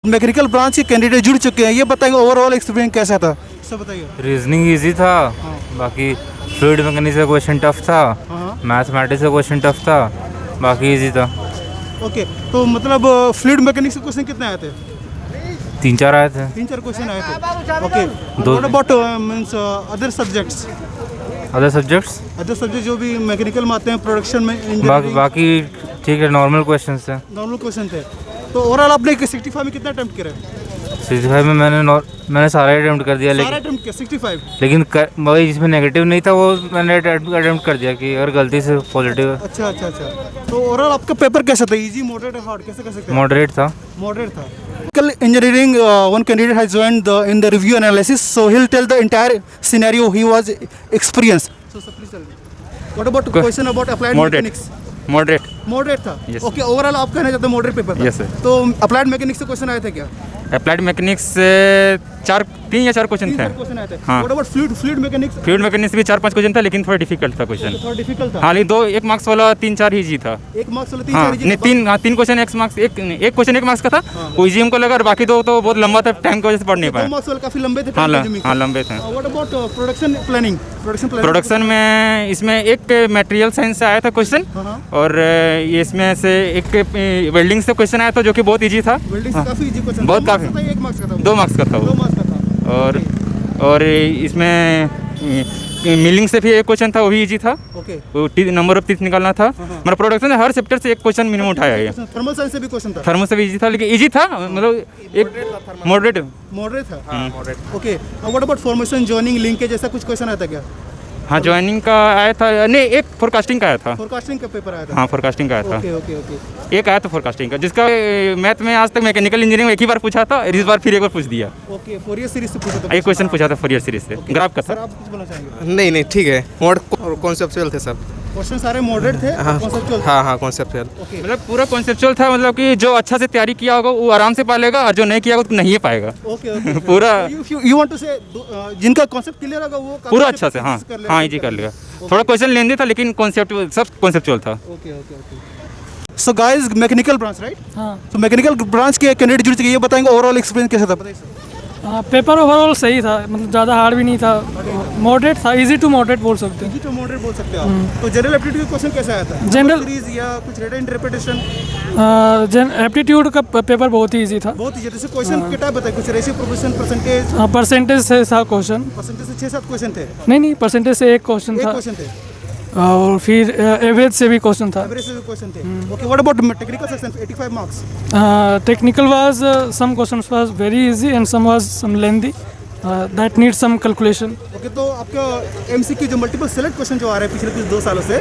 Mechanical branch के candidate जुड़ चुके हैं, ये बताएंगे ओवरऑल एक्सपीरियंस कैसा था, सब बताइए। रीजनिंग इजी था, बाकी फ्लूइड मैकेनिक्स का क्वेश्चन टफ था, मैथमेटिक्स का क्वेश्चन टफ था, बाकी इजी था। ओके, तो मतलब फ्लूइड मैकेनिक्स के क्वेश्चन कितने आए थे? 3-4 आए थे। 3-4 क्वेश्चन आए थे। ओके, दो- what about means other subjects? Other subjects other subject जो भी मैकेनिकल में आते हैं, प्रोडक्शन में, इंजीनियरिंग, बाकी ठीक है, नॉर्मल क्वेश्चन थे। नॉर्मल क्वेश्चन थे। तो ओवरऑल आपने 65 में कितना अटेम्प्ट करे? 65 में मैंने सारा अटेम्प्ट कर दिया, सारा लेकिन अटेम्प्ट किया 65? लेकिन वही जिसमें नेगेटिव नहीं था वो मैंने अटेम्प्ट कर दिया कि अगर गलती से पॉजिटिव है। अच्छा अच्छा अच्छा। तो ओवरऑल आपका पेपर कैसा था? इजी, मॉडरेट, हार्ड, कैसे कर सकते हैं? मॉडरेट था। Moderate था। Engineering, one candidate has joined in the review analysis, so he'll tell the entire scenario he was experienced. So sir, please tell me. What about question about applied mechanics? Moderate. Moderate था। Yes. Okay, overall आप कहना चाहते हैं moderate paper था? Yes, sir. तो applied mechanics से question आए थे क्या? अप्लाइड मैकेनिक्स से 3 या 4 क्वेश्चन थे। क्वेश्चन आए थे। हाँ। What about fluid mechanics? Fluid mechanics भी 4-5 क्वेश्चन था, लेकिन थोड़ा डिफिकल्ट था क्वेश्चन। थोड़ा डिफिकल्ट था। हाँ, लेकिन 1 मार्क्स वाला 3-4 इजी था। 1 मार्क्स वाला हाँ 3-4 नहीं, 3 क्वेश्चन 1 मार्क्स, एक क्वेश्चन 1 मार्क्स का था, वो इजी हमको लगा, और बाकी दो तो बहुत लंबा था, टाइम की वजह से पढ़ नहीं 2 पाए। मार्क्स वाला काफी लंबे थे। हाँ time consuming। लंबे थे। What about production planning? Production में इसमें एक मटेरियल साइंस से आया था क्वेश्चन, हाँ। और ये इसमें से एक वेल्डिंग से क्वेश्चन आया था जो कि बहुत इजी था। वेल्डिंग से काफी इजी क्वेश्चन। बहुत काफी। 1 मार्क्स का था वो। 2 मार्क्स का था 2 वो। मार्क्स का था। और इसमें मिलिंग से भी एक क्वेश्चन था, वो भी इजी था। ओके। वो नंबर ऑफ टीथ निकालना था। मतलब प्रोडक्शन में हर चैप्टर से एक क्वेश्चन मिनिमम उठाया है। थर्मल साइंस से भी क्वेश्चन था। थर्मो से भी इजी था, लेकिन इजी था, मतलब एक मॉडरेट। मॉडरेट था। Okay, what about formation, joining, linkage, ऐसा कुछ क्वेश्चन आया था क्या? हाँ, ज्वाइनिंग का आया था, नहीं एक फोरकास्टिंग का आया था। फोरकास्टिंग का पेपर आया था। हाँ, फोरकास्टिंग का आया था। ओके ओके ओके एक आया था फोरकास्टिंग का, जिसका मैथ में आज तक मैकेनिकल इंजीनियरिंग में एक ही बार पूछा था, और इस बार फिर एक बार पूछ दिया। ओके। फोरियर सीरीज से पूछा था। एक क्वेश्चन पूछा था फोरियर सीरीज से, ग्राफ का सर था। आप कुछ बोलना चाहेंगे? नहीं नहीं, ठीक है। मोड कॉन्सेप्चुअल थे सब। क्वेश्चन सारे मॉडरेट थे, कॉन्सेप्चुअल थे। हाँ कॉन्सेप्चुअल। ओके मतलब पूरा कॉन्सेप्चुअल था, मतलब कि जो अच्छा से तैयारी किया होगा वो आराम से पा लेगा, और जो नहीं किया होगा तो नहीं पाएगा। Okay okay. पूरा यू वांट टू से जिनका कॉन्सेप्ट क्लियर होगा वो पूरा अच्छा से, हाँ हाँ इजी कर लेगा। थोड़ा क्वेश्चन लेंदी था, लेकिन कॉन्सेप्ट सब कॉन्सेप्चुअल था। Okay okay okay. So guys, mechanical branch right? हाँ। तो मैकेनिकल ब्रांच के कैंडिडेट जुड़ चुके हैं, ये बताएंगे ओवरऑल एक्सपीरियंस कैसा था, बताइए सर। पेपर ओवरऑल सही था, मतलब ज़्यादा हार्ड भी नहीं था, मॉडरेट था, इजी टू मॉडरेट बोल सकते हैं। इजी टू मॉडरेट बोल सकते हैं आप। तो जनरल एप्टीट्यूड का क्वेश्चन कैसा आया था? जनरल सीरीज या कुछ रेट इंटरप्रिटेशन? एप्टीट्यूड का पेपर बहुत ही ईजी था। बहुत ही जैसे क्वेश्चन के टाइप बताइए, कुछ रेशियो, प्रोपोर्शन, परसेंटेज? परसेंटेज से था क्वेश्चन। परसेंटेज से 6-7 क्वेश्चन थे। नहीं, परसेंटेज से एक क्वेश्चन एक था, क्वेश्चन थे। और फिर एवरेज से भी क्वेश्चन था। एवरेज से भी क्वेश्चन थे। Okay, what about technical section, 85 marks? Technical was some questions was very easy and some was some lengthy, that need some calculation. Okay, तो आपका एमसीक्यू जो मल्टीपल सेलेक्ट क्वेश्चन जो आ रहा है पिछले कुछ 2 सालों से,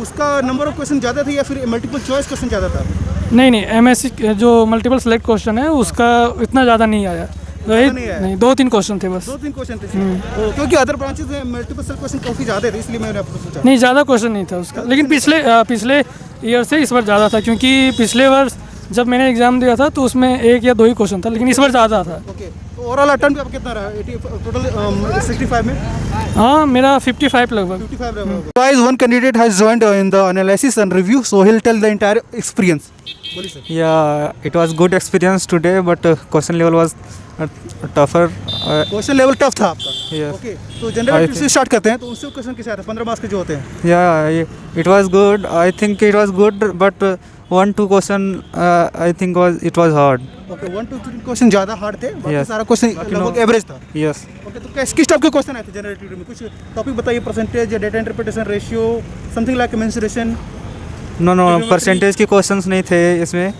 उसका नंबर ऑफ क्वेश्चन ज़्यादा थे या फिर मल्टीपल चॉइस क्वेश्चन ज़्यादा था? नहीं, एमएससी जो मल्टीपल सेलेक्ट क्वेश्चन है उसका इतना ज़्यादा नहीं आया। नहीं, 2-3 क्वेश्चन थे बस। 2-3 क्वेश्चन थे। क्योंकि अदर ब्रांचेस में मल्टीपल सेलेक्ट क्वेश्चन काफ़ी ज़्यादा थे, इसलिए मैंने आपको पूछा। नहीं, ज़्यादा क्वेश्चन नहीं था उसका, लेकिन पिछले ईयर से इस बार ज़्यादा था, क्योंकि पिछले वर्ष जब मैंने एग्ज़ाम दिया था तो उसमें 1 या 2 ही क्वेश्चन था, लेकिन इस बार ज़्यादा था। ओके, तो ओवरऑल अटेम्प्ट आपका कितना रहा? 80 टोटल 65 में? हाँ, मेरा 55 लगभग। 55 रहा। Guys, one candidate has joined in the analysis and review, so he'll tell the entire experience. बोलिए sir. Yeah, it was good experience today, but question level was tougher. Question level tough था आपका? Yes. Okay, तो general से start करते हैं, तो उससे question कैसे आते हैं? 15 मार्क्स के जो होते हैं। Yeah, it was good. I think it was good, but 1-2 question I think it was hard. Okay, 1-2-3 question ज़्यादा हार्ड थे, बाकी Yes. सारा क्वेश्चन लगभग एवरेज था। Yes. ओके, तो किस टाइप के क्वेश्चन आए थे जनरल एप्टीट्यूड में? कुछ टॉपिक बताइए, percentage, data interpretation, ratio, something like mensuration? No, percentage के क्वेश्चंस नहीं थे इसमें।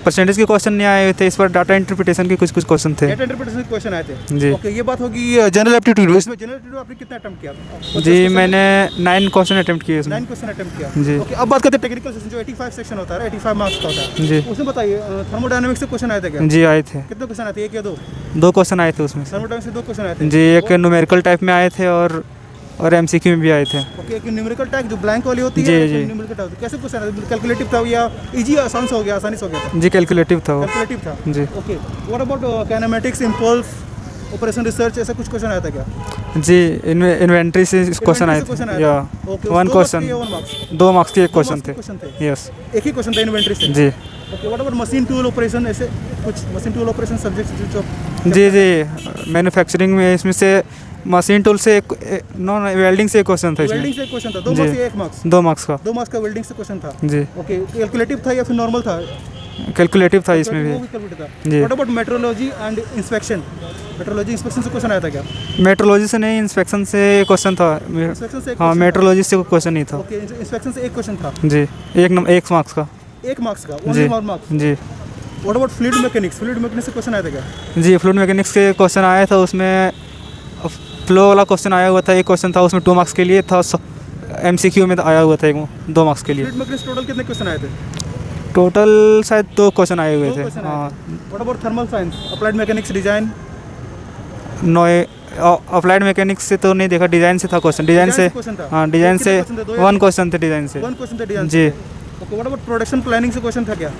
परसेंटेज के क्वेश्चन नहीं आए थे इस पर। डाटा इंटरप्रिटेशन के कुछ क्वेश्चन थे। डेटा इंटरप्रिटेशन के क्वेश्चन आए थे। जी। ओके, ये बात होगी जनरल एप्टीट्यूड। इसमें जनरल एप्टीट्यूड आपने कितना अटेम्प्ट किया? जी, मैंने 9 क्वेश्चन अटेम्प्ट किए इसमें। 9 क्वेश्चन अटेम्प्ट किया। जी। ओके, अब बात करते हैं टेक्निकल सेक्शन, जो 85 सेक्शन होता है, 85 मार्क्स का होता है। जी। उसमें बताइए, थर्मोडायनामिक्स से क्वेश्चन आए थे क्या? जी, आए थे। कितने क्वेश्चन आए थे? 1 या 2? 2 क्वेश्चन आए थे उसमें से। थर्मोडायनामिक्स से 2 क्वेश्चन आए थे। जी, एक न्यूमेरिकल टाइप में आए थे और एमसीक्यू में भी आए थे। ओके, एक न्यूमेरिकल टाइप जो ब्लैंक वाली होती है, जी, जी। न्यूमेरिकल टाइप कैसे क्वेश्चन आए थे? कैलकुलेटिव था या इजी, आसान से हो गया, आसानी से हो गया था? जी, कैलकुलेटिव था वो। कैलकुलेटिव था। जी। Okay, what about kinematics, impulse, operation research, ऐसा कुछ क्वेश्चन आया था क्या? जी, इन्वेंट्री से क्वेश्चन आए क्वेश्चन थे। आया या था। ओके, 1 क्वेश्चन, 2 मार्क्स के 1 क्वेश्चन थे। क्वेश्चन थे। यस। एक ही क्वेश्चन था इन्वेंट्री से। जी। Okay what about machine tool operation, ऐसे कुछ मशीन टूल ऑपरेशन सब्जेक्ट जो जी जी मैन्युफैक्चरिंग में इसमें से मशीन टूल से नॉन वेल्डिंग से एक क्वेश्चन था वेल्डिंग इसमें से क्वेश्चन था, 2 जी। मार्क्स या 1 मार्क्स? 2 मार्क्स का 2 मार्क्स का वेल्डिंग से क्वेश्चन था। जी। ओके कैलकुलेटिव था या फिर नॉर्मल था? कैलकुलेटिव था इसमें वो भी। भी कैलकुलेटिव था। जी। What about metrology and inspection? Metrology inspection से क्वेश्चन आया था क्या? मेट्रोलॉजी से नहीं, इंस्पेक्शन से क्वेश्चन था। इंस्पेक्शन से एक हाँ question मेट्रोलॉजी से क्वेश्चन नहीं था। था। ओके इंस्पेक्शन से एक क्वेश्चन था, जी 1 मार्क्स का। 1 मार्क्स का, जी ओनली 1 मार्क्स। जी what about fluid mechanics? Fluid mechanics से क्वेश्चन आया था क्या? जी फ्लूइड मैकेनिक्स के क्वेश्चन आया था, उसमें फ्लो वाला क्वेश्चन आया हुआ था, एक क्वेश्चन था उसमें 2 मार्क्स के लिए था, MCQ में आया हुआ था 2 मार्क्स के लिए। फ्लूइड मैकेनिक्स टोटल कितने क्वेश्चन आए थे? टोटल शायद 2 क्वेश्चन आए हुए 2 थे। क्वेश्चन आए हाँ थे। What about thermal science, applied mechanics, design? Applied mechanics से तो नहीं देखा, डिज़ाइन से था क्वेश्चन, डिज़ाइन से। क्वेश्चन था। हाँ डिज़ाइन कितने से question थे? 2 या 1 क्वेश्चन थे डिज़ाइन से। 1 क्वेश्चन था डिजाइन जी okay what about production planning से क्वेश्चन था क्या?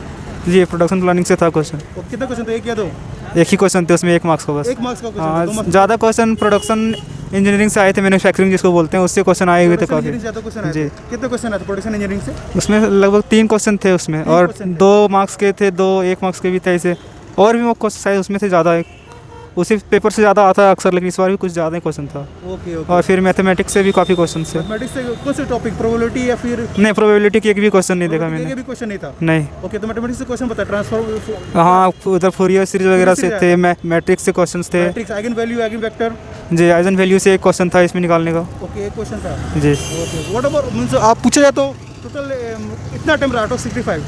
जी प्रोडक्शन प्लानिंग से था क्वेश्चन। और कितने क्वेश्चन थे, 1 या 2? एक ही क्वेश्चन थे उसमें, 1 मार्क्स का बस। 1 मार्क्स का क्वेश्चन था, हाँ 2 मार्क्स ज़्यादा क्वेश्चन प्रोडक्शन इंजीनियरिंग से आए थे, मैन्युफैक्चरिंग जिसको बोलते हैं, उससे क्वेश्चन आए हुए थे काफ़ी। ज़्यादा क्वेश्चन आए जी। थे। कितने क्वेश्चन आए थे प्रोडक्शन इंजीनियरिंग से? उसमें लगभग 3 क्वेश्चन थे उसमें, 3 और question थे। 2 मार्क्स के थे, 2 1 मार्क्स के भी थे ऐसे, और भी वो क्वेश्चन शायद उसमें थे ज़्यादा, उसी पेपर से ज़्यादा आता है अक्सर, लेकिन इस बार भी कुछ ज़्यादा ही क्वेश्चन था। Okay okay. और फिर मैथमेटिक्स से भी काफ़ी क्वेश्चन थे। मैथमेटिक्स से कौन से टॉपिक, प्रोबेबिलिटी या फिर? नहीं प्रोबेबिलिटी की एक भी क्वेश्चन नहीं देखा एक मैंने। भी क्वेश्चन नहीं था। नहीं। ओके तो मैथमेटिक्स से क्वेश्चन बता, ट्रांसफॉर्म, हाँ उधर फोरियर सीरीज वगैरह से सीरीज थे, मैट्रिक्स से क्वेश्चंस थे। Matrix, eigen value, eigen vector. जी आइजन वैल्यू से एक क्वेश्चन था इसमें निकालने का। ओके एक क्वेश्चन था। जी ओके व्हाट अबाउट मींस आप पूछा जाए तो टोटल इतना अटेम्प्ट रहा आउट ऑफ 65?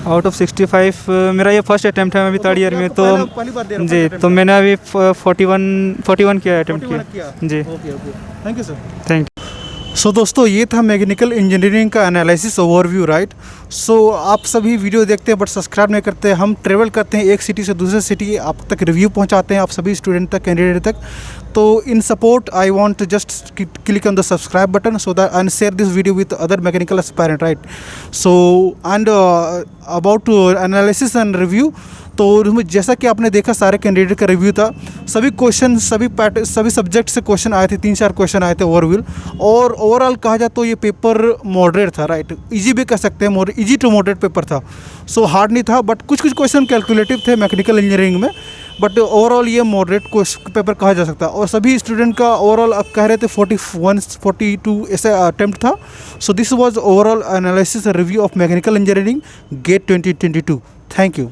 आउट ऑफ 65 मेरा ये फर्स्ट अटैम्प्ट है, मैं अभी ओके, 3rd ईयर में, आपको तो पहली बार दे रहा हूँ, जी first तो attempt मैंने अभी 41 किया अटैम्प्ट 41 किया। किया। जी okay okay thank you sir. Thank so दोस्तों ये था मैकेनिकल इंजीनियरिंग का एनालिसिस ओवरव्यू, राइट। सो आप सभी वीडियो देखते हैं बट सब्सक्राइब नहीं करते। हम ट्रेवल करते हैं एक सिटी से दूसरे सिटी, आप तक रिव्यू पहुंचाते हैं, आप सभी स्टूडेंट तक, कैंडिडेट तक। तो in support I want to just click on the subscribe button so that and share this video with other mechanical aspirant, right. So and about analysis and review, तो जैसा कि आपने देखा सारे कैंडिडेट का रिव्यू था, सभी क्वेश्चन सभी सब्जेक्ट से क्वेश्चन आए थे, 3-4 क्वेश्चन आए थे ओवरव्यू। और ओवरऑल कहा जाए तो ये पेपर मॉडरेट था, राइट, इजी भी कह सकते हैं, इजी टू मॉडरेट पेपर था। सो हार्ड नहीं था, बट कुछ क्वेश्चन कैलकुलेटिव थे मैकेनिकल इंजीनियरिंग में, बट ओवरऑल ये मॉडरेट पेपर कहा जा सकता है। और सभी स्टूडेंट का ओवरऑल अब कह रहे थे 41-42 ऐसे अटेम्प्ट था। So this was overall analysis review of mechanical engineering GATE 2022। Thank you.